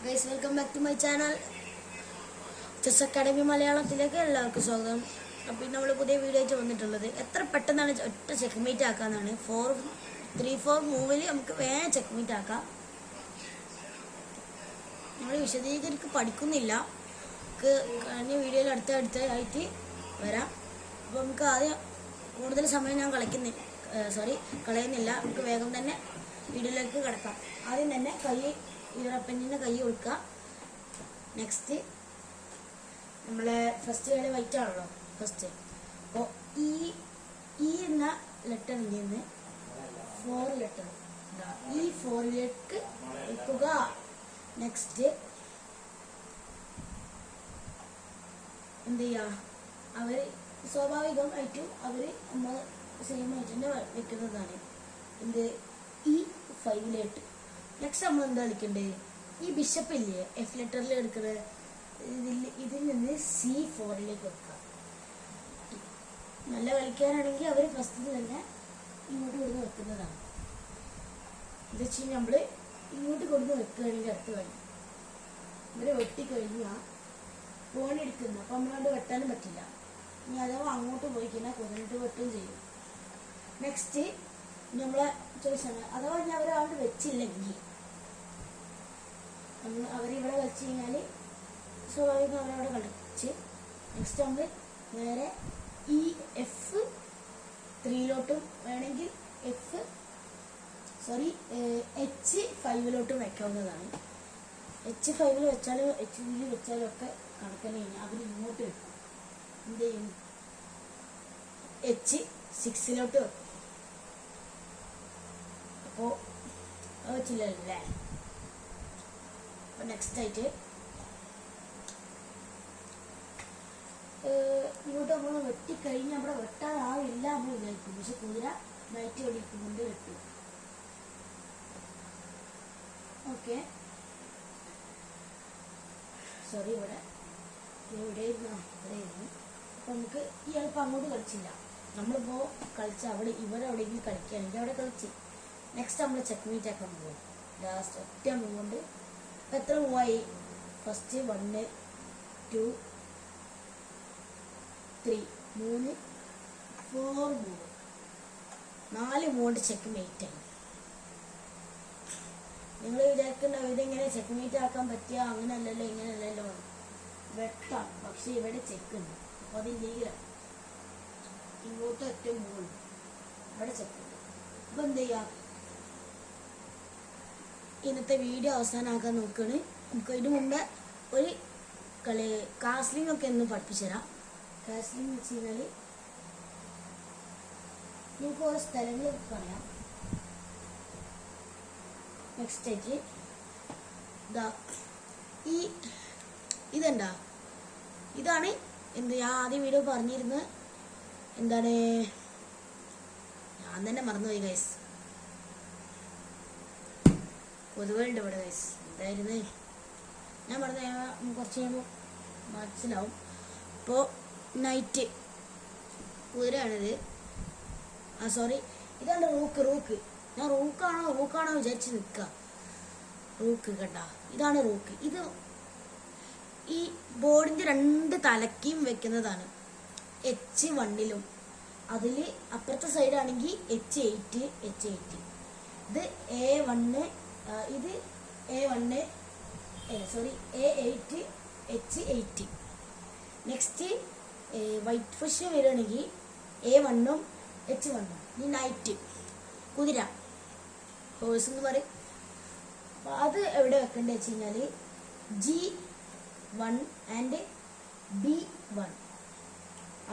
Guys, welcome back to my channel. Chess Academy മലയാളത്തിലേക്ക് എല്ലാവർക്കും സ്വാഗതം. അപ്പോൾ ഇന്ന് നമ്മൾ പുതിയ വീഡിയോ ആയിട്ട് വന്നിട്ടുള്ളത് എത്ര പെട്ടെന്നാണ് ഒറ്റ ചെക്ക്മേറ്റ് ആക്കാനാണ്. 4-3-4 മൂവിൽ നമുക്ക് വേഗം ചെക്ക്മേറ്റ് ആക്കാം. നമ്മൾ വിശദീകരിച്ച് പഠിക്കുന്നില്ല. കഴിഞ്ഞ വീഡിയോയിൽ അടുത്തായിട്ട് വരാം. അപ്പോൾ നമുക്ക് ആദ്യം കൂടുതൽ സമയം ഞാൻ കളയുന്നില്ല. നമുക്ക് വേഗം തന്നെ വീഡിയോയിലേക്ക് കിടക്കാം. ആദ്യം തന്നെ ഇരപ്പഞ്ഞിൻ്റെ കൈ കൊടുക്കുക. നെക്സ്റ്റ് നമ്മളെ ഫസ്റ്റ് കളി വൈറ്റ് ആണല്ലോ ഫസ്റ്റ്. അപ്പോൾ ഈ എന്ന ലെറ്റർ നിന്ന് 4 ലെറ്റർ ഈ 4ലേക്ക് വെക്കുക. നെക്സ്റ്റ് എന്ത് ചെയ്യുക, അവർ സ്വാഭാവികമായിട്ടും അവർ നമ്മൾ സെയിം ആയിട്ട് തന്നെ വെക്കുന്നതാണ്. എന്ത് ഈ 5ലേക്ക്. നെക്സ്റ്റ് നമ്മൾ എന്താ കളിക്കണ്ടേ, ഈ ബിഷപ്പ് ഇല്ലേ F ലെറ്ററിൽ എടുക്കുന്നത്, ഇതിൽ നിന്ന് C4ലേക്ക് വെക്കുക. നല്ല കളിക്കാനാണെങ്കിൽ അവർ ഫസ്റ്റിൽ തന്നെ ഇങ്ങോട്ട് കൊടുന്ന് വെക്കുന്നതാണ്. എന്താ വെച്ച് കഴിഞ്ഞാൽ നമ്മൾ ഇങ്ങോട്ട് കൊടുന്ന് വെക്കുകയാണെങ്കിൽ അടുത്ത് കളി ഇവരെ വെട്ടിക്കഴിഞ്ഞാൽ ഫോണെടുക്കുന്നു. അപ്പം നമ്മളോട് വെട്ടാനും പറ്റില്ല. ഇനി അഥവാ അങ്ങോട്ട് പോയി കഴിഞ്ഞാൽ കൊന്നിട്ട് വെട്ടുകയും ചെയ്യും. നെക്സ്റ്റ് നമ്മളെ ചോയ്സാണ്, അഥവാ ഞാൻ അവരവിടെ വെച്ചില്ലെങ്കിൽ അവരിവിടെ വെച്ച് കഴിഞ്ഞാൽ സ്വാഭാവികം അവരവിടെ കളിച്ച് നെക്സ്റ്റ് നമ്മൾ നേരെ ഈ F3ലോട്ടും വേണമെങ്കിൽ H5ലോട്ടും വെക്കാവുന്നതാണ്. H5 വെച്ചാലും H3 വെച്ചാലും ഒക്കെ കണക്കന്നെ കഴിഞ്ഞാൽ അവർ ഇങ്ങോട്ട് വെക്കും. എന്ത് ചെയ്യും, H6ലോട്ട് വെക്കും. അപ്പോൾ അത് വെച്ചില്ലല്ലേ. അപ്പോൾ നെക്സ്റ്റ് ആയിട്ട് ഇങ്ങോട്ട് നമ്മൾ വെട്ടിക്കഴിഞ്ഞ് അവിടെ വെട്ടാനാവില്ല നമ്മൾ വിചാരിക്കും. പക്ഷെ കുതിര നൈറ്റ് ഓടിക്കുന്നുണ്ട് വെട്ടും. ഓക്കെ, സോറി ഇവിടെ ഇരുന്നു. അപ്പോൾ നമുക്ക് ഈ എളുപ്പം അങ്ങോട്ട് കളിച്ചില്ല. നമ്മളിപ്പോൾ കളിച്ച അവിടെ ഇവരെവിടെയെങ്കിലും കളിക്കുകയാണെങ്കിൽ അവിടെ കളിച്ച് നെക്സ്റ്റ് നമ്മൾ ചെക്ക്മേറ്റ് ആക്കാൻ പോകും. ലാസ്റ്റ് ഒറ്റ മൂവ് കൊണ്ട് എത്ര മൂവായി, ഫസ്റ്റ് 1 2 3 3 4 മൂവ് 4 മൂവ് കൊണ്ട് ചെക്ക്മേറ്റ് ആയി. നിങ്ങൾ വിചാരിക്കേണ്ട ഇതെങ്ങനെ ചെക്ക്മേറ്റ് ആക്കാൻ പറ്റിയ, അങ്ങനെയല്ലല്ലോ ഇങ്ങനെയല്ലല്ലോ വെട്ടാം. പക്ഷെ ഇവിടെ ചെക്കുണ്ട്. അപ്പോൾ അതിൻ്റെ ഇങ്ങോട്ട് ഒറ്റ മൂവ് ഇവിടെ ചെക്കുണ്ട്. അപ്പോൾ എന്ത് ചെയ്യാം, ഇന്നത്തെ വീഡിയോ അവസാനമാക്കാൻ നോക്കുകയാണ്. നമുക്ക് അതിന് മുമ്പേ ഒരു കാസ്ലിംഗ് ഒക്കെ ഒന്ന് പഠിപ്പിച്ചു തരാം. കാസ്ലിംഗ് വെച്ച് കഴിഞ്ഞാൽ നിങ്ങൾക്ക് ഓരോ സ്ഥലങ്ങൾ പറയാം. നെക്സ്റ്റ് ആയിട്ട് ഇതെന്താ, ഇതാണ് എന്ത് ഞാൻ ആദ്യം വീഡിയോ പറഞ്ഞിരുന്നത്. എന്താണ്, ഞാൻ തന്നെ മറന്നുപോയി ഗൈസ്. പൊതുവെ ഉണ്ട് ഇവിടെ ഗൈസ്. എന്തായിരുന്നു ഞാൻ പറഞ്ഞ കുറച്ച് കഴിയുമ്പോൾ മനസ്സിലാവും. ഇപ്പോൾ നൈറ്റ് കുതിരയാണിത്. സോറി, ഇതാണ് റൂക്ക്. ഞാൻ റൂക്കാണോ വിചാരിച്ച് നിൽക്കുക. റൂക്ക് കണ്ട, ഇതാണ് റൂക്ക്. ഇത് ഈ ബോർഡിൻ്റെ 2 തലയ്ക്കും വെക്കുന്നതാണ്. H1ലും അതിൽ അപ്പുറത്തെ സൈഡാണെങ്കിൽ H8. ഇത് A1 ഇത് A1 A8 H8. Next white fish വരികയാണെങ്കിൽ A1ഉം H1ഉം. ഈ നൈറ്റ് കുതിര ഹോഴ്സ് എന്ന് പറയും. അപ്പോൾ അത് എവിടെ വെക്കേണ്ടത് വെച്ച് കഴിഞ്ഞാൽ G1 and B1.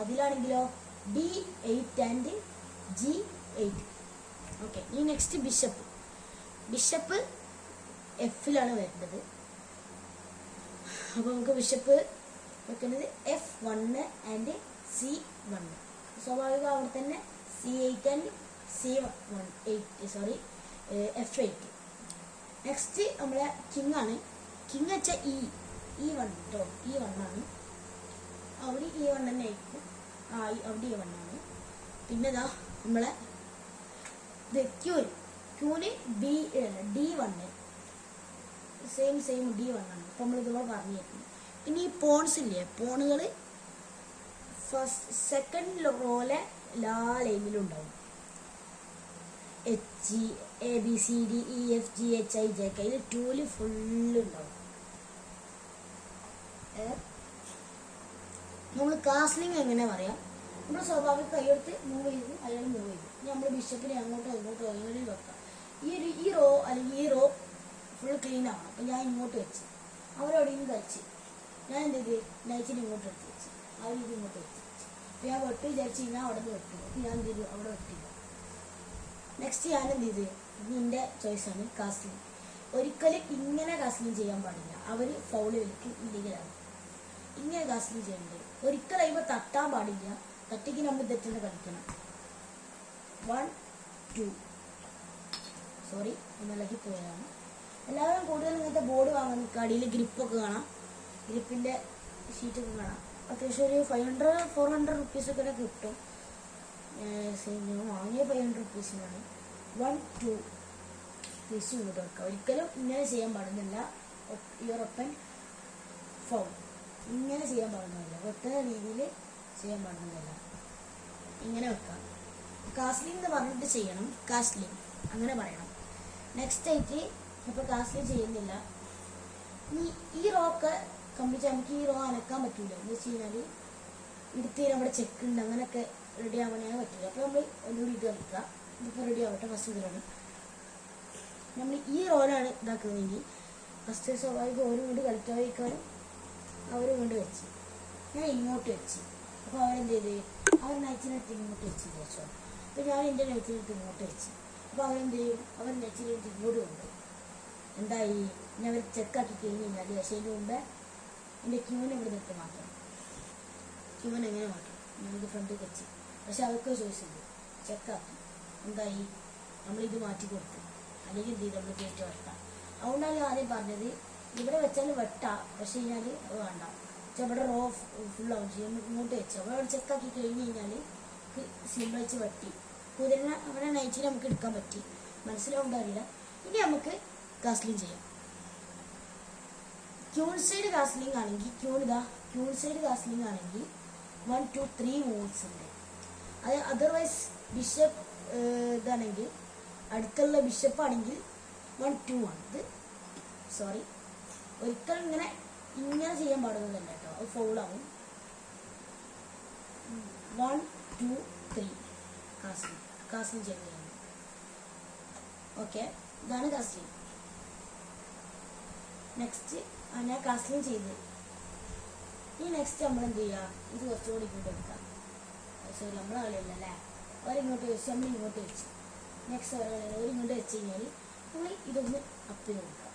അതിലാണെങ്കിലോ D8 and G8. Okay, ഈ നെക്സ്റ്റ് ബിഷപ്പ് Fലാണ് വരുന്നത്. അപ്പോൾ നമുക്ക് ബിഷപ്പ് വെക്കുന്നത് F1 ആൻഡ് C1. സ്വാഭാവികം അവിടെ തന്നെ C8 ആൻഡ് F8. നെക്സ്റ്റ് നമ്മളെ കിങ് ആണ്. കിങ് വെച്ചാൽ E1 കേട്ടോ. E1 ആണ്. അവിടെ E1 തന്നെ ആയിരിക്കും. അവിടെ E1 ആണ്. പിന്നെ നമ്മളെ ക്യൂന് D1 സെയിം D1 ആണ്. അപ്പം നമ്മൾ ഇതുപോലെ പറഞ്ഞിരിക്കുന്നു. ഇനി ഈ പോൺസ് ഇല്ലേ, പോണുകൾ സെക്കൻഡ് റോയിലെ എല്ലാ ലൈനിലും ഉണ്ടാവും. HGABCDEFGHIJK ഇതിൽ 2 ഫുള്ള് ഉണ്ടാവും. നമ്മൾ കാസ്ലിംഗ് എങ്ങനെ പറയാം? നമ്മൾ സ്വാഭാവിക കൈയെടുത്ത് മൂവ് ചെയ്തു, അയാൾ മൂവ് ചെയ്തു. ഇനി നമ്മൾ ബിഷപ്പിനെ അങ്ങോട്ടോ എങ്ങനെ വെക്കാം. ഈ റോ അല്ലെങ്കിൽ ഈ റോ ഫുൾ ക്ലീൻ ആവണം. അപ്പം ഞാൻ ഇങ്ങോട്ട് വെച്ച്, അവരെവിടെയും കഴിച്ച് ഞാൻ എന്ത് ചെയ്ത് നൈറ്റിന് ഇങ്ങോട്ട് എടുത്ത് വെച്ച്, അവരിത് ഇങ്ങോട്ട് വെച്ച്. അപ്പം ഞാൻ വെട്ട് വിചാരിച്ച് കഴിഞ്ഞാൽ അവിടെ നിന്ന് വെട്ടു. അപ്പം ഞാൻ എന്ത് ചെയ്തു, അവിടെ വെട്ടില്ല. നെക്സ്റ്റ് ഞാൻ എന്ത് ചെയ്ത്, ഇതിൻ്റെ ചോയ്സാണ് കാസ്ലിംഗ്. ഒരിക്കലും ഇങ്ങനെ കാസ്ലിംഗ് ചെയ്യാൻ പാടില്ല, അവർ ഫൗള് വലിക്കും, ഇല്ലീഗലാണ്. ഇങ്ങനെ കാസ്ലിംഗ് ചെയ്യേണ്ടത്. ഒരിക്കലും കഴിയുമ്പോൾ തട്ടാൻ പാടില്ല, തട്ടിക്ക് നമ്മൾ തെറ്റിന് കളിക്കണം. 1 2 സോറി ഒന്നിളക്കി പോയതാണ്. എല്ലാവരും കൂടുതൽ ഇങ്ങനത്തെ ബോർഡ് വാങ്ങാൻ നിൽക്കുക. അടിയിൽ ഗ്രിപ്പൊക്കെ കാണാം, ഗ്രിപ്പിൻ്റെ ഷീറ്റൊക്കെ കാണാം. അത്യാവശ്യം ഒരു 500-400 റുപ്പീസൊക്കെ കിട്ടും. വാങ്ങിയ 500 റുപ്പീസിനാണ്. 1 2 പീസ് ഇങ്ങോട്ട് വെക്കുക. ഒരിക്കലും ഇങ്ങനെ ചെയ്യാൻ പാടുന്നില്ല. യൂറോപ്യൻ ഫോം ഇങ്ങനെ ചെയ്യാൻ പാടുന്നില്ല, വെട്ടുന്ന രീതിയിൽ ചെയ്യാൻ പാടുന്നില്ല. ഇങ്ങനെ വെക്കാം. കാസ്ലിംഗ് എന്ന് പറഞ്ഞിട്ട് ചെയ്യണം, കാസ്ലിംഗ് അങ്ങനെ പറയണം. നെക്സ്റ്റ് ആയിട്ട് ഇപ്പോൾ കാസ്ലിംഗ് ചെയ്യുന്നില്ല. ഇനി ഈ റോ ഒക്കെ കംപ്ലീറ്റ് നമുക്ക് ഈ റോ അനക്കാൻ പറ്റില്ല. എന്ന് വെച്ച് കഴിഞ്ഞാൽ എടുത്ത് നമ്മുടെ ചെക്ക് ഉണ്ട്, അങ്ങനെയൊക്കെ റെഡി ആവാനേ പറ്റില്ല. അപ്പോൾ നമ്മൾ ഒന്നുകൂടി ഇത് കളിക്കുക. ഇതിപ്പോൾ റെഡി ആവട്ടെ. ഫസ്റ്റ് ഇതിലാണ് നമ്മൾ ഈ റോയിലാണ് ഇതാക്കുന്നതെങ്കിൽ ഫസ്റ്റ് സ്വാഭാവിക ഓരോ കൊണ്ട് കളിക്കാൻ വയ്ക്കാനും അവർ കൊണ്ട് വെച്ച് ഞാൻ ഇങ്ങോട്ട് വെച്ച്. അപ്പോൾ അവരെന്ത് ചെയ്ത്, അവർ നൈറ്റിനെടുത്ത് ഇങ്ങോട്ട് വെച്ച് വിചാരിച്ചോ. അപ്പോൾ ഞാൻ എൻ്റെ നൈറ്റിനെടുത്ത് ഇങ്ങോട്ട് വെച്ച്. അപ്പോൾ അവരെന്ത് ചെയ്യും, അവർ നൈറ്റിനെടുത്ത് ഇങ്ങോട്ട് കൊണ്ട് എന്തായി, ഞാൻ അവർ ചെക്കാക്കി കഴിഞ്ഞ് കഴിഞ്ഞാൽ പക്ഷേ അതിൻ്റെ മുമ്പേ എൻ്റെ ക്യൂവിനെ ഇവിടെ നിർത്തി മാറ്റണം. ക്യൂവൻ എങ്ങനെ മാറ്റും, ഞങ്ങൾക്ക് ഫ്രണ്ട് വെച്ച്. പക്ഷെ അവർക്ക് ചോയ്സ് ഉണ്ട്, ചെക്കാക്കി എന്തായി, നമ്മളിത് മാറ്റി കൊടുത്തു. അല്ലെങ്കിൽ എന്ത് ചെയ്ത് നമ്മൾ കയറ്റി വെട്ടാം. അതുകൊണ്ടാണ് ഞാൻ ആദ്യം പറഞ്ഞത് ഇവിടെ വെച്ചാൽ വെട്ടാം, പക്ഷെ കഴിഞ്ഞാൽ അത് വേണ്ട. പക്ഷെ ഇവിടെ റോ ഫുള്ളാവും ചെയ്യും. ഇങ്ങോട്ട് വെച്ച് അവിടെ ചെക്കാക്കി കഴിഞ്ഞ് കഴിഞ്ഞാൽ സിമ്പിൾ വെച്ച് വെട്ടി കുതിരനെ അവിടെ നൈറ്റിൽ നമുക്ക് എടുക്കാൻ പറ്റി. മനസ്സിലാവുണ്ടാവില്ല. ഇനി നമുക്ക് കാസ്ലിംഗ് ചെയ്യാം. ക്യൂൺ സൈഡ് കാസ്ലിംഗ് ആണെങ്കിൽ ക്യൂൺ സൈഡ് കാസ്ലിംഗ് ആണെങ്കിൽ 1 2 3 മൂവ്സ് ഉണ്ട്. അത് അതർവൈസ് ബിഷപ്പ് ഇതാണെങ്കിൽ അടുത്തുള്ള ബിഷപ്പ് ആണെങ്കിൽ 1 2 ആണ്. ഇത് സോറി ഒരിക്കലും ഇങ്ങനെ ചെയ്യാൻ പാടുന്നതല്ല കേട്ടോ, അത് ഫൗളാവും. 1 2 3 കാസ്ലിംഗ് ചെയ്ത് കഴിഞ്ഞു. ഓക്കെ, ഇതാണ് കാസ്ലിംഗ്. നെക്സ്റ്റ് ഞാൻ കാസ്ലിംഗ് ചെയ്ത് ഈ നെക്സ്റ്റ് നമ്മൾ എന്ത് ചെയ്യുക, ഇത് കുറച്ചുകൂടി ഇങ്ങോട്ട് എടുക്കാം. സോറി നമ്മളെ കളിയല്ലേ, അവരിങ്ങോട്ട് വെച്ച് നമ്മൾ ഇങ്ങോട്ട് വെച്ച്. നെക്സ്റ്റ് അവരിങ്ങോട്ട് വെച്ച് കഴിഞ്ഞാൽ നമ്മൾ ഇതൊന്ന് അപ്പ് ചെയ്ത് കൊടുക്കാം.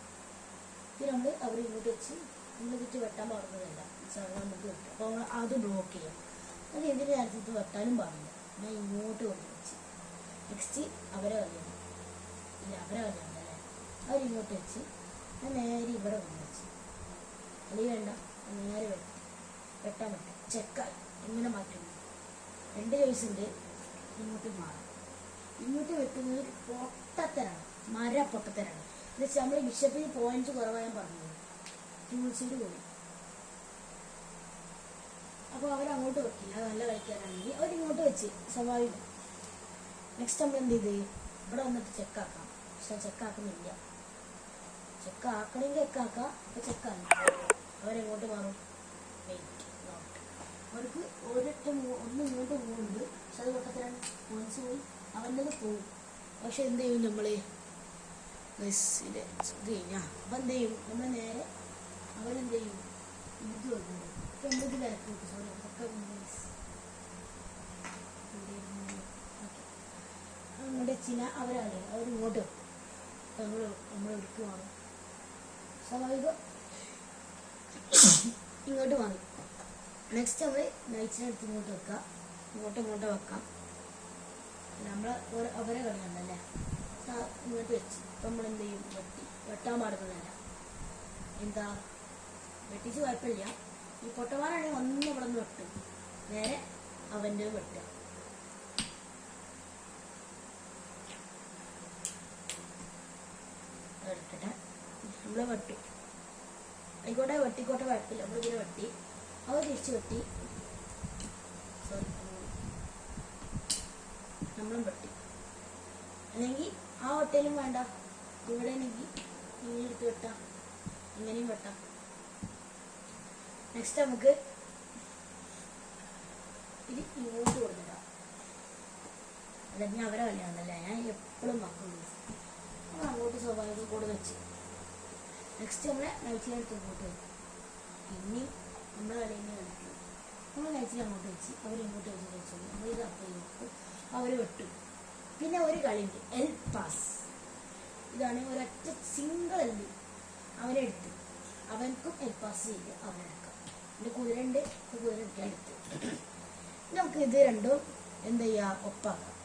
ഇത് നമ്മൾ അവരിങ്ങോട്ട് വെച്ച് നമ്മൾ ഇതിട്ട് വെട്ടാൻ പാടുന്നതല്ല, നമുക്ക് വെട്ടാം. അപ്പോൾ നമ്മൾ അത് ബ്ലോക്ക് ചെയ്യാം. അത് എന്തിൻ്റെ കാര്യത്തിൽ വെട്ടാനും പാടില്ല. ഞാൻ ഇങ്ങോട്ട് കൊണ്ട് വെച്ച്. നെക്സ്റ്റ് അവരെ കളിയാണ്, ഇല്ല അവരെ കളിയുണ്ടല്ലേ, അവരിങ്ങോട്ട് വെച്ച് ഞാൻ നേരെ ഇവിടെ കൊണ്ട് വെച്ച്. അല്ലെങ്കിൽ വേണ്ട, നേരെ വെട്ടാൻ പറ്റും. ചെക്കായി എങ്ങനെ മാറ്റും, 2 ചോയ്സ് ഉണ്ട്. ഇങ്ങോട്ട് മാറും, ഇങ്ങോട്ട് വെട്ടുന്നത് പൊട്ടത്തരാണ്, പൊട്ടത്തരാണ്. എന്ന് വെച്ചാൽ നമ്മൾ ബിഷപ്പിന് പോയിന്റ് കുറവാൻ പറഞ്ഞത് ടൂൾസിൽ പോയി. അപ്പോൾ അവരങ്ങോട്ട് വെക്കില്ല, നല്ല കളിക്കാനാണെങ്കിൽ അവരിങ്ങോട്ട് വെച്ച് സ്വാഭാവികം. നെക്സ്റ്റ് നമ്മൾ എന്ത് ചെയ്ത് ഇവിടെ വന്നിട്ട് ചെക്കാക്കാം. പക്ഷെ ചെക്കാക്കുന്നില്ല. ചെക്കാക്കണമെങ്കിൽ ചെക്കാക്കാം, അപ്പോൾ ചെക്കാണ്. അവരെങ്ങോട്ട് മാറും, വെയിറ്റ് നോട്ട്. അവർക്ക് ഒന്ന് ഇങ്ങോട്ട് പോകുന്നുണ്ട്, പക്ഷെ അത് പൊട്ടത്തിലാണ്. പോയിന്റ്സ് പോയി, അവൻ്റെ പോകും. പക്ഷെ എന്ത് ചെയ്യും നമ്മൾ ഇത് കഴിഞ്ഞാൽ അപ്പം എന്ത് ചെയ്യും, നമ്മൾ നേരെ അവരെന്ത് ചെയ്യും, ഇത് വെക്കുന്നു. ഇപ്പം എന്ത് തിരക്ക് കിട്ടും, സോറി ഒക്കെ അങ്ങോട്ട് വെച്ചില്ല. അവരറിയാം, അവരിങ്ങോട്ട് വെക്കും. നമ്മൾ എടുക്കുവാണ് സ്വാഭാവികം, ഇങ്ങോട്ട് മാറി. നെക്സ്റ്റ് നമ്മൾ നൈറ്റിനെടുത്ത് ഇങ്ങോട്ട് വെക്കാം, ഇങ്ങോട്ട് വെക്കാം. നമ്മൾ അവരെ കളിയുണ്ടല്ലേ, ഇങ്ങോട്ട് വെച്ച്. അപ്പം നമ്മൾ എന്ത് ചെയ്യും, വെട്ടാൻ പാടുന്നതല്ല. എന്താ വെട്ടിച്ച് കുഴപ്പമില്ല. ഈ പൊട്ടന്മാരാണെങ്കിൽ ഒന്ന് ഇവിടെ നിന്ന് വെട്ടും, നേരെ അവൻ്റെ വെട്ടുക. എടുക്കട്ടെ, നമ്മൾ നമ്മളെ വെട്ടി ആയിക്കോട്ടെ, വെട്ടിക്കോട്ടെ, കുഴപ്പമില്ല. നമ്മളിങ്ങനെ വെട്ടി, അവർ തിരിച്ച് വെട്ടി, സോറി നമ്മളും വെട്ടി. അല്ലെങ്കിൽ ആ വെട്ടയിലും വേണ്ട, ഇവിടെ ആണെങ്കിൽ ഇങ്ങനെ എടുത്ത് വെട്ടാം, ഇങ്ങനെയും വെട്ടാം. നെക്സ്റ്റ് നമുക്ക് ഇത് ഇങ്ങോട്ട് കൊടുത്തിട്ടാം. അല്ലെങ്കിൽ അവരെ കളിയാണല്ലേ, ഞാൻ എപ്പോഴും മക്കളുണ്ട്. നമ്മൾ അങ്ങോട്ട് സ്വാഭാവികം കൂടെ വെച്ച് നെക്സ്റ്റ് നമ്മളെ നൈറ്റിലെടുത്ത് ഇങ്ങോട്ട് വെക്കും. പിന്നെയും നമ്മളെ കളി തന്നെ കളിക്കും. നമ്മൾ നൈറ്റിൽ അങ്ങോട്ട് വെച്ച് അവരിങ്ങോട്ട് വെച്ച് വെച്ചോളൂ. നമ്മളിത് അപ്പം വെക്കും, അവർ വെട്ടും. പിന്നെ ഒരു കളിയുണ്ട് എൽ പാസ്. ഇതാണ് ഒരൊറ്റ സിംഗിൾ എല്ല് അവനെടുത്ത് അവനക്കും എൽ പാസ് ചെയ്ത് അവനെടുക്കാം. എൻ്റെ കുതിരയുണ്ട്, കുതിര എടുക്കാൻ എടുത്ത് നമുക്ക് ഇത് രണ്ടും എന്ത് ചെയ്യുക, ഒപ്പാക്കാം,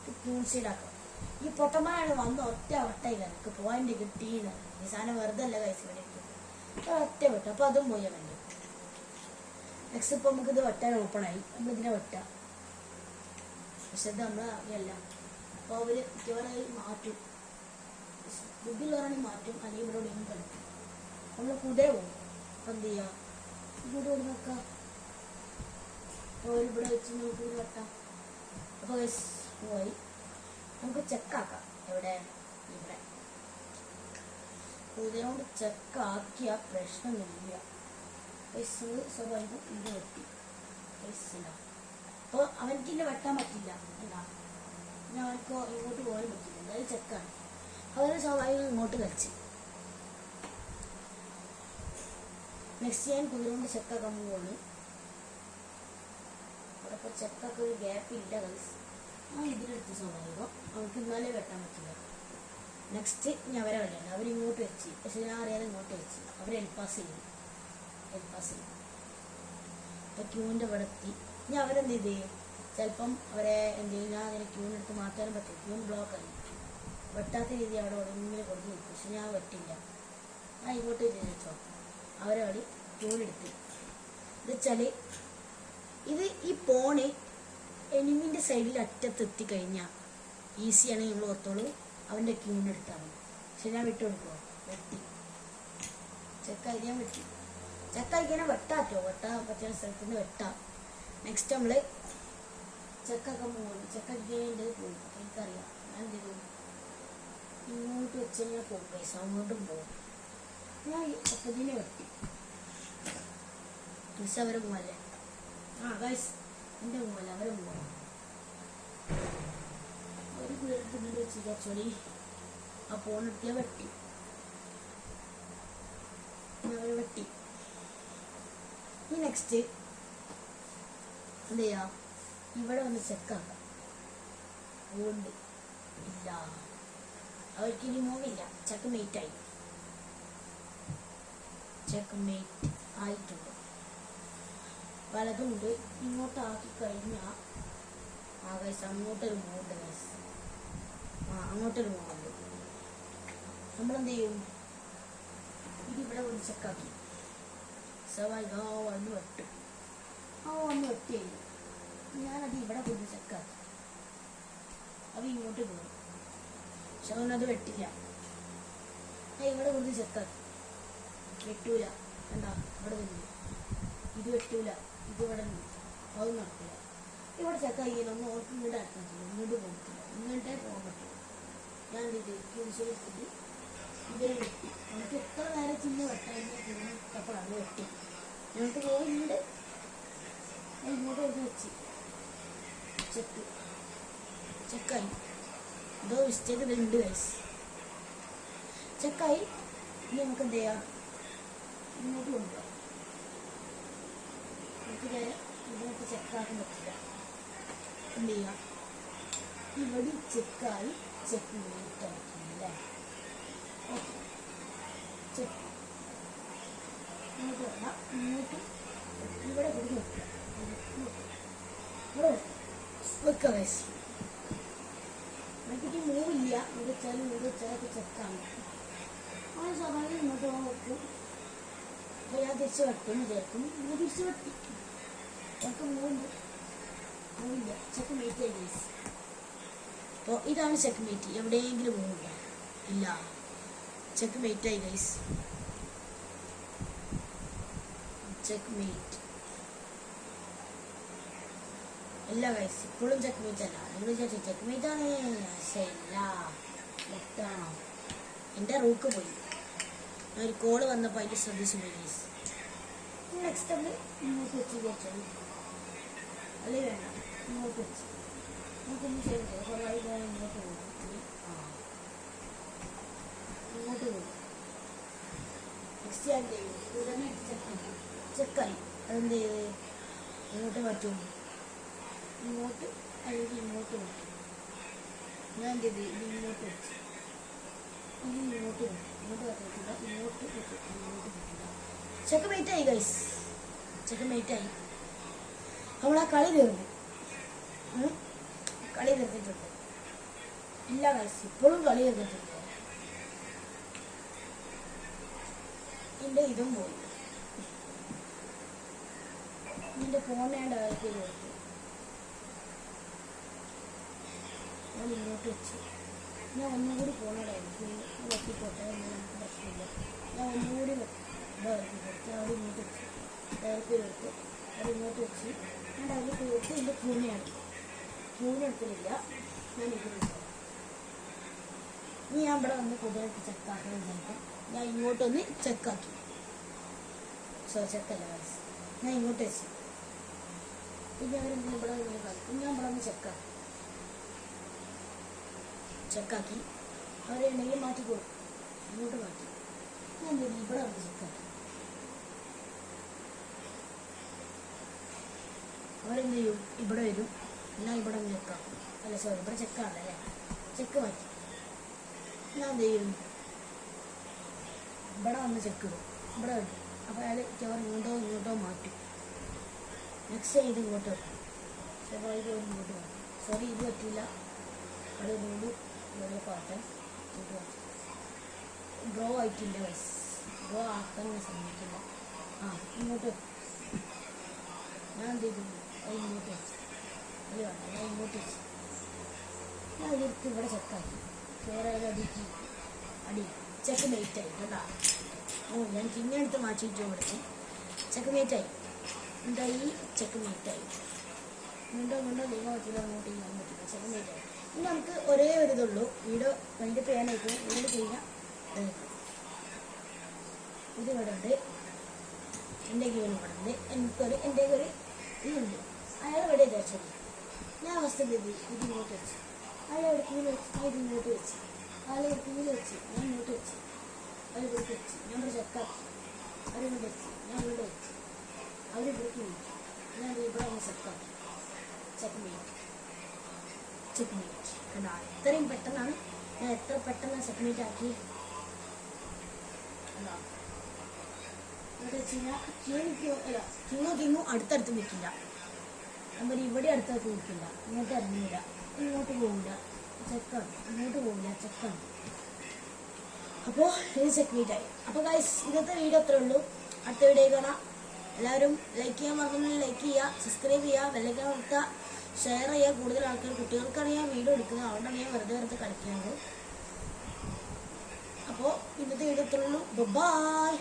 സൈഡാക്കാം. ഈ പൊട്ടന്മാരാണ് വന്ന് ഒറ്റ വട്ടായി എനിക്ക് പോയിന്റ് കിട്ടിയെന്ന്. ഈ സാധനം വെറുതെ അല്ല കഴിച്ച് വേണ്ടിയിട്ട് ഒറ്റ വെട്ടും. അപ്പോൾ അതും പോയാൽ വേണ്ടി. നെക്സ്റ്റ് ഇപ്പോൾ നമുക്കിത് വെട്ടാൻ ഓപ്പണായി. നമ്മളിതിനെ വെട്ടാം, പക്ഷെ ഇത് നമ്മൾ അറിയല്ല. അപ്പോൾ അവർ മിക്കവാറായി മാറ്റും, ബുദ്ധിയുള്ളവരാണെങ്കിൽ മാറ്റും, അല്ലെങ്കിൽ ഇവിടെ ഒന്നും കളിക്കും. നമ്മൾ കുതിര പോകും. അപ്പം എന്ത് ചെയ്യുക, ഇവിടെ ഓടി നോക്കാം. അപ്പോൾ ഇവിടെ വെച്ച് നമുക്ക് ഇത് വെട്ടാം. അപ്പോൾ പോയി നമുക്ക് ചെക്കാക്കാം. എവിടെ, ഇവിടെ കുതിരയോട് ചെക്കാക്കിയ പ്രശ്നമൊന്നുമില്ല. സ്വാഭാവികം ഇത് വെട്ടി അപ്പോൾ അവനക്ക് ഇന്നെ വെട്ടാൻ പറ്റില്ല. എന്താ പിന്നെ അവനക്ക് ഇങ്ങോട്ട് പോകാൻ പറ്റില്ല, എന്തായാലും ചെക്കാണ്. അവര് സ്വാഭാവികം ഇങ്ങോട്ട് കളിച്ച്. നെക്സ്റ്റ് ഞാൻ കുതിരകൊണ്ട് ചെക്കാക്കാൻ പോവാണ്. അവിടെ ഇപ്പോൾ ചെക്കൊക്കെ ഒരു ഗ്യാപ്പില്ല ഗൈസ്. ഇതിലെടുത്ത് സ്വാഭാവികം അവർക്ക് ഇന്നാലേ വെട്ടാൻ പറ്റില്ല. നെക്സ്റ്റ് ഞാൻ അവരെ കളിയാണ്. അവരിങ്ങോട്ട് വെച്ച്, പക്ഷെ ഞാൻ അറിയാതെ ഇങ്ങോട്ട് വെച്ച് അവർ എൽപാസ് ചെയ്യും. അപ്പോൾ ക്യൂവിൻ്റെ ഇവിടെ എത്തി. ഞാൻ അവരെന്ത് ചെയ്ത് ചിലപ്പം അവരെ എന്തെങ്കിലും ഞാൻ അങ്ങനെ ക്യൂവിനെടുത്ത് മാറ്റാനും പറ്റും. ക്യൂവിന് ബ്ലോക്കായി വെട്ടാത്ത രീതി അവിടെ ഇങ്ങനെ കൊടുത്ത് നിൽക്കും. പക്ഷെ ഞാൻ വെട്ടില്ല, ഞാൻ ഇങ്ങോട്ട് വെച്ചോ അവരെ കളി ക്യൂവിനെടുത്ത്. ഇത് വെച്ചാൽ ഇത് ഈ പോണ് എനിമിൻ്റെ സൈഡിൽ അറ്റത്തെത്തിക്കഴിഞ്ഞാൽ ഈസിയാണ്. നിങ്ങൾ ഓർത്തോളൂ, അവൻ്റെ ക്യൂവിനെടുത്താൽ മതി. പക്ഷെ ഞാൻ വിട്ടു കൊടുക്കുമോ, വെട്ടി ചെക്കായി ഞാൻ വെട്ടി. ചെക്കായിക്കാനെ വെട്ടാറ്റോ, വെട്ടാൻ പറ്റുന്ന സ്ഥലത്ത് നിന്ന് വെട്ടാം. നെക്സ്റ്റ് നമ്മൾ ചെക്കൊക്കെ പോകും. ചെക്കടിക്കേണ്ടത് പോയി, എനിക്കറിയാം. ഞാൻ എന്ത് ചെയ്തു, ഇങ്ങോട്ട് വെച്ച് കഴിഞ്ഞാൽ പോകും, പൈസ അങ്ങോട്ടും പോകും. ഞാൻ ഒപ്പതിനെ വെട്ടി. മിസ് അവരെ പോവല്ലേ, ഗൈസ് എൻ്റെ പോവല്ല, അവരെ പോവാം. ഒരു കുതിരത്തിൻ്റെ വെച്ച് വിചാരിച്ചോളി, ആ പോണെടുത്തിയാൽ വെട്ടി. അവരെ വെട്ടി. ഈ നെക്സ്റ്റ് എന്ത് ചെയ്യാം, ഇവിടെ ഒന്ന് ചെക്കാക്കാം. അതുകൊണ്ട് ഇല്ല, അവർക്ക് ഇനി മൂവില്ല. ചെക്ക് മേറ്റ് ആയിട്ടുണ്ട്. പലതുണ്ട്. ഇങ്ങോട്ടാക്കി കഴിഞ്ഞാൽ ഗൈസ് അങ്ങോട്ടൊരു മൂവുണ്ട് ഗൈസ്. അങ്ങോട്ടൊരു മൂവുണ്ട്. നമ്മളെന്ത് ചെയ്യും, ഇതിവിടെ ഒന്ന് ചെക്കാക്കി സ്വാഭാവികം വന്ന് വെട്ടും. വന്ന് വെട്ടി കഴിഞ്ഞു. ഞാനത് ഇവിടെ കൊണ്ട് ചെക്കാക്കി. അവ ഇങ്ങോട്ട് പോകും, പക്ഷെ അവനത് വെട്ടില്ല. ഞാൻ ഇവിടെ കൊണ്ട് ചെക്കാക്കി, വെട്ടൂല. എന്താ ഇവിടെ നിന്ന് ഇത് വെട്ടൂല, ഇത് ഇവിടെ നിന്ന് അതൊന്നും നടക്കില്ല. ഇവിടെ ചെക്കാക്കിയാൽ ഒന്ന് ഓർക്ക് ഇങ്ങോട്ട് അടക്കാൻ പറ്റില്ല, ഇങ്ങോട്ട് പോകത്തില്ല, ഇങ്ങോട്ടേ പോകാൻ പറ്റില്ല. ഞാൻ എന്ത് ചെയ്ത് ഇവരെ വെട്ടി. നമുക്ക് എത്ര നേരം ചിന്ന വെട്ടാൻ വെട്ടി. ഞങ്ങൾക്ക് പോകുന്നുണ്ട്. ഇങ്ങോട്ട് ഒരു വെച്ച് ചെക്കായി. എന്തോ മിസ്റ്റേക്ക് ഇതുണ്ട് ഗൈസ്. ചെക്കായി. ഇനി നമുക്ക് എന്ത് ചെയ്യാം, ഇങ്ങോട്ട് കൊണ്ടുപോകാം. നമുക്ക് ഇതിനൊക്കെ ചെക്കാക്കാൻ പറ്റില്ല. എന്ത് ചെയ്യാം, ഇവിടെ ചെക്കായി. ചെക്ക് അല്ലേ, ഓക്കെ. ചെക്ക് ഇങ്ങോട്ട് വേണം, ഇങ്ങോട്ട് ഇവിടെ കൂടി വെക്കുക. ഇവിടെ വെക്കുക ഗൈസ്. എനിക്ക് മൂവില്ല. ഇവിടെ വെച്ചാലൊക്കെ ചെക്കാണ്. ആ സ്വാഭാവികം ഇങ്ങോട്ട് പോകാൻ വെക്കും. അപ്പോൾ ഞാൻ തിരിച്ച് വെട്ടും വിചാരിക്കും. ഇവിടെ തിരിച്ച് വെട്ടി. ചെക്ക് മൂവില്ല. ചെക്ക് മേറ്റ് ആയി ഗൈസ്. അപ്പോൾ ഇതാണ് ചെക്ക് മേറ്റ്. എവിടെയെങ്കിലും മൂവില്ല, ഇല്ല. ചെക്ക് മേറ്റ് ആയി ഗൈസ്. ചെക്ക്മേറ്റ്. അല്ല ഗൈസ്, ഇപ്പോഴും ചെക്ക്മേറ്റ് അല്ല. നിങ്ങൾ വിചാരിച്ചു ചെക്ക്മേറ്റ് ആണ്. അല്ല, ലെഫ്റ്റാണോ? എൻ്റെ റൂക്ക് പോയി. ഒരു കോള് വന്നപ്പോൾ അതിൽ ശ്രദ്ധിച്ചു പോയി ഗൈസ്. നെക്സ്റ്റ് നമ്മൾ ഇങ്ങോട്ട് വെച്ച് വിചാരിച്ചാൽ അല്ലേ വേണ്ട, ഇങ്ങോട്ട് വെച്ച് നമുക്കൊന്നും ചെയ്തില്ല. കുറേ ഇങ്ങോട്ട് പോകും. ഇങ്ങോട്ട് പോകും. നെക്സ്റ്റ് ഞാൻ ചെയ്യും ഉടനെ ചെക്കായി. അതെന്ത് ചെയ്ത് ഇങ്ങോട്ട് മാറ്റും, ഇങ്ങോട്ട് അല്ലെങ്കിൽ ഇങ്ങോട്ട് മാറ്റും. ഞാൻ എന്ത് ചെയ്ത് ഇത് ഇങ്ങോട്ട് വെച്ച് ഇനി ഇങ്ങോട്ട് വരും. ഇങ്ങോട്ട് പറ്റില്ല, ഇങ്ങോട്ട് പറ്റും, ഇങ്ങോട്ട് പറ്റില്ല. ചെക്ക് മേറ്റായി ഗൈസ്, ചെക്ക് മേറ്റായി. നമ്മളാ കളി തീർന്നു, കളി തീർത്തിട്ടുണ്ട്. ഇല്ല ഗൈസ്, ഇപ്പോഴും കളി തീർത്തിട്ടുണ്ട്. എൻ്റെ ഇതും പോയി. നിന്റെ ഫോണിൻ്റെ കാര്യത്തിൽ കൊടുത്തു. ഞാൻ ഇങ്ങോട്ട് വെച്ചു. ഞാൻ ഒന്നും കൂടി ഫോണിടായിരുന്നു. വെട്ടിപ്പോട്ടെ, നമുക്ക് പ്രശ്നമില്ല. ഞാൻ ഒന്നും കൂടി ഇതാക്കി കൊടുത്ത് അവിടെ ഇങ്ങോട്ട് വെച്ചു. ഡയറക്റ്റ് കൊടുത്ത് അത് ഇങ്ങോട്ട് വെച്ച് ഞാൻ ഡയറക്റ്റ് കൊടുത്ത് എൻ്റെ ഫോണിയാണ്. ഫോണെടുത്തില്ല, ഞാൻ ഇത് വിളിക്കാം. ഇനി ഞാൻ ഇവിടെ വന്ന് കൂടുതലായിട്ട് ചെക്കാക്കാൻ വിചാരിക്കാം. ഞാൻ ഇങ്ങോട്ടൊന്ന് ചെക്കാക്കി. ചെക്കല്ല ഗൈസ്, ഞാൻ ഇങ്ങോട്ട് വെച്ച്. പിന്നെ അവരെന്തെങ്കിലും ഇവിടെ ഇങ്ങനെ കളിക്കും. ഞാൻ ഇവിടെ ഒന്ന് ചെക്കാക്കി. അവരെന്തെങ്കിലും മാറ്റി കൊടുക്കും, ഇങ്ങോട്ട് മാറ്റി. ഞാൻ എന്തെങ്കിലും ഇവിടെ വന്ന് ചെക്കാക്കി. അവരെന്ത് ചെയ്യും, ഇവിടെ വരും. ഞാൻ ഇവിടെ ഒന്ന് ചെക്കാക്കും. അല്ല സോറി, ഇവിടെ ചെക്കാണല്ലേ, ചെക്ക് മാറ്റി. ഞാൻ എന്ത് ചെയ്യും, ഇവിടെ വന്ന് ചെക്ക് ഇടും. ഇവിടെ വരും. അപ്പോൾ അയാൾ ചോറ് ഇങ്ങോട്ടോ മാറ്റും. നെക്സ്റ്റ് ഇത് ഇങ്ങോട്ട് വെക്കും. സ്വാഭാവിക ഇങ്ങോട്ട് മാറ്റും. സോറി, ഇത് പറ്റില്ല. അത് ഇവിടെ പാട്ടെ ഇങ്ങോട്ട് മാറ്റും. ഡ്രോ ആയിട്ടില്ല വയസ്സ്, ഡ്രോ ആക്കാൻ ശ്രമിക്കില്ല. ഇങ്ങോട്ട് വെക്കും. ഞാൻ എന്ത് ചെയ്തു, അത് ഇങ്ങോട്ട് വെച്ചു. അത് വേണ്ട, ഞാൻ ഇങ്ങോട്ട് വെച്ചു. ഞാൻ അതെടുത്ത് ഇവിടെ ചെക്കാക്കി. വേറെ അടി ചെക്ക് മേറ്റായി കേട്ടോ. ഞാൻ കിഞ്ഞെടുത്ത് മാറ്റിയിട്ട് കൊടുത്തു. ചെക്ക് മേറ്റായി. എന്തായി, ചെക്ക് മേറ്റായി. വീണ്ടോ നീങ്ങാൻ പറ്റില്ല, അങ്ങോട്ട് ചെയ്യാൻ പറ്റില്ല. ചെക്ക് മേറ്റായി. ഇനി നമുക്ക് ഒരേ ഒരു ഇതുള്ളൂ. വീഡിയോ അതിൻ്റെ പേനായിട്ട് വീട് കഴിഞ്ഞാൽ ഇത് ഇവിടെ ഉണ്ട്. എൻ്റെ ഗെയിം ഇവിടെ ഉണ്ട്. എൻ്റെ ഒരു ഇതുണ്ട്. അയാൾ ഇവിടെ വെച്ചത്. ഞാൻ അവസ്ഥ ഇത് ഇങ്ങോട്ട് വെച്ചു. അയാൾ ഇവിടെ കീഴിൽ വെച്ച്, ഞാൻ ഇത് ഇങ്ങോട്ട് വെച്ച്. അയാൾ കീഴിൽ വെച്ച്, ഞാൻ ഇങ്ങോട്ട് വെച്ച്. അവരിവിടെ വെച്ച്, ഞാൻ ഇവിടെ ചെക്കാക്കി. അവരിവിടെ വെച്ച്, ഞാൻ ഇവിടെ വെച്ച്. അവരിവിടേക്ക് വെച്ചു. ഞാൻ ഇവിടെ ഒന്ന് ചെക്കാക്കി. ചെക്ക്മേറ്റ് കണ്ടാ, ഇത്രയും പെട്ടെന്നാണ് ഞാൻ എത്ര പെട്ടെന്ന് ചെക്ക്മേറ്റ് ആക്കി. എന്താ എന്താ വെച്ച് കഴിഞ്ഞാൽ കിങ്ങോ അടുത്തടുത്ത് നിൽക്കില്ല. നമ്മൾ ഇവിടെ അടുത്തടുത്ത് നിൽക്കില്ല. ഇങ്ങോട്ട് ഇറങ്ങില്ല, ഇങ്ങോട്ട് പോകില്ല, ചെക്കാണ്. ഇങ്ങോട്ട് പോകില്ല, ചെക്കാണ്. അപ്പോൾ ഇത് ചെക്ക്മേറ്റായി. അപ്പോൾ ഗൈസ്, ഇന്നത്തെ വീഡിയോ അത്രേ ഉള്ളൂ. അടുത്ത വീഡിയോ കാണാം. എല്ലാവരും ലൈക്ക് ചെയ്യാൻ മറന്നില്ല, ലൈക്ക് ചെയ്യുക, സബ്സ്ക്രൈബ് ചെയ്യുക, ബെല്ലൈക്കൺ അമർത്തുക, ഷെയർ ചെയ്യുക. കൂടുതൽ ആൾക്കാർ, കുട്ടികൾക്കാണ് ഞാൻ വീഡിയോ എടുക്കുന്നത്, അതുകൊണ്ടാണ് ഞാൻ വെറുതെ കളിക്കുന്നത്. അപ്പോൾ ഇന്നത്തെ വീഡിയോ അത്രേ ഉള്ളൂ. ബൈ.